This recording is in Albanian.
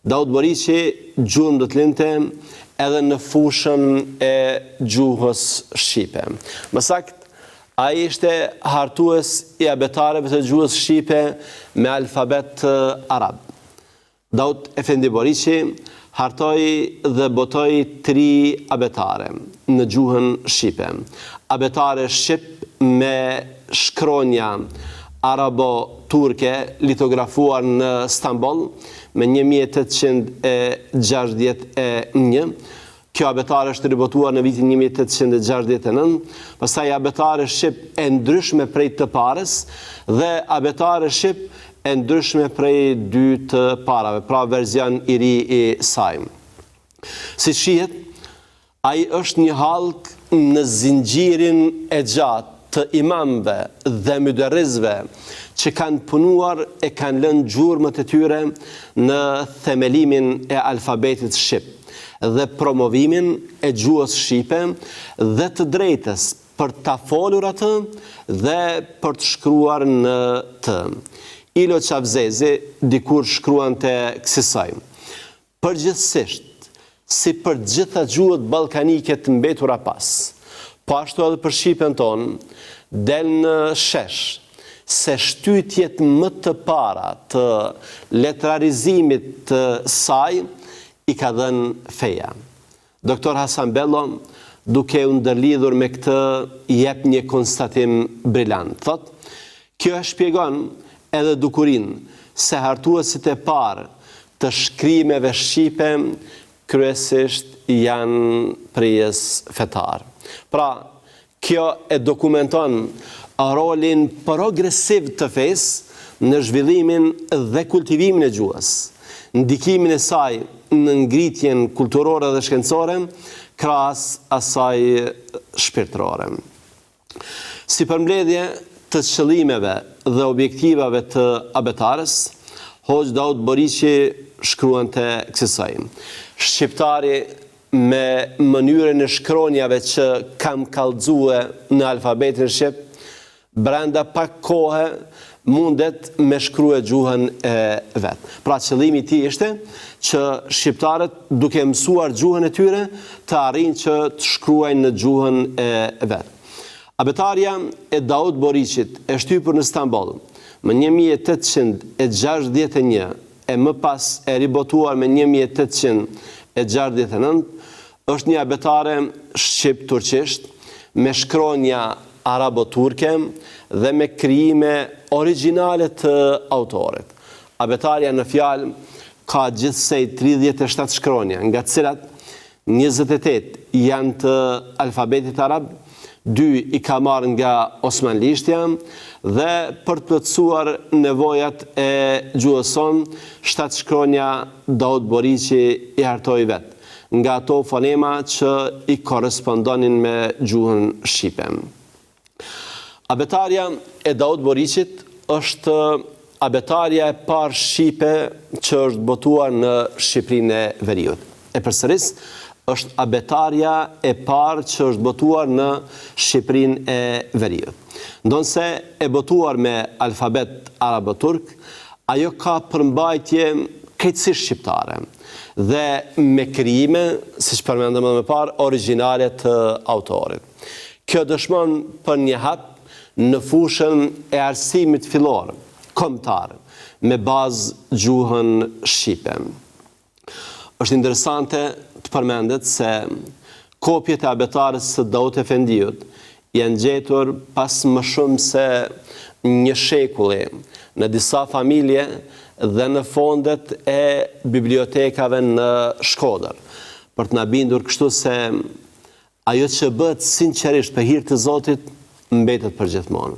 Daud Boriqi gjuhën do të linte edhe në fushën e gjuhës shqipe. Më saktë, ai ishte hartues i abetareve të gjuhës shqipe me alfabet arab. Daud Efendi Boriqi hartoi dhe botoi 3 abetare në gjuhën shqipe. Abetare shqip me shkronja arabo-turke litografuar në Stamboll me 1861. Kjo abetare është ribotuar në vitin 1869, pastaj abetare shqip e ndryshme prej të parës dhe abetare shqip e ndryshme prej 2 të parave, pra verzion i ri i saj. Si shihet, ai është një halk në zinxhirin e gjatë të imamëve dhe myderrizve që kanë punuar e kanë lënë gjurmët e tyre në themelimin e alfabetit shqip dhe promovimin e gjuhës shqipe dhe të drejtës për ta folur atë dhe për të shkruar në të. Ilo Qavzezi dikur shkruante kësaj: përgjithsisht, si për gjitha gjuhët ballkanike të mbetura pas, po ashtu edhe për shqipen tonë, del në shesh se shtytjet më të para të letrarizimit të saj i ka dhënë feja. Doktor Hasan Bello, duke u ndërlidhur me këtë, jep një konstatim brillant. Thot, kjo e shpjegon edhe dukurinë se hartuesit e parë të shkrimeve shqipe kryesisht janë përjes fetar. Pra, kjo e dokumenton rolin progresiv të fesë në zhvillimin dhe kultivimin e gjuhës, ndikimin e saj në ngritjen kulturore dhe shkencore, krahas asaj shpirtërore. Si përmbledhje të qëllimeve dhe objektivave të abetares, Hoxh Daud Boriqi shkruante kësaj: shqiptari me mënyrën e shkronjave që kam kallëzue në alfabetin shqip, brenda pak kohe mundet me shkrue gjuhën e vetë. Pra qëllimi i tij ishte që shqiptarët duke mësuar gjuhën e tyre të arrijnë që të shkruajnë në gjuhën e vetë. Abetarja e Daud Boriqit e shtypur në Stamboll më 1861 e më pas e ribotuar me 1869 është një abetare shqip-turqisht me shkronja arabo-turke dhe me krijime origjinale të autorit. Abetarja në fjalë ka gjithsej 37 shkronja, nga të cilat 28 janë të alfabetit arab, 2 i ka marrë nga osmanlishtja dhe për të plotësuar nevojat e gjuhës sonë, 7 shkronja Daud Boriqi i hartoi vetë, nga ato fonema që i korespondonin me gjuhën shqipe. Abetarja e Daud Boriqit është abetarja e parë shqipe që është botuar në Shqipërinë e Veriut. E përsëris, është abetarja e parë që është botuar në Shqipërinë e Veriut. Ndonse e botuar me alfabet arabo-turk, ajo ka përmbajtje krejtësisht shqiptare dhe me krijime, siç përmendëm më parë, origjinale të autorit. Kjo dëshmon për një hap në fushën e arsimit fillor, kombëtar, me bazë gjuhën shqipe. Është interesante të përmendet se kopjet e abetarës së Daud Efendiut janë gjetur pas më shumë se një shekulli në disa familje dhe në fondet e bibliotekave në Shkodër, për të na bindur kështu se ajo që bëhet sinqerisht për hir të Zotit mbetet për gjithmonë.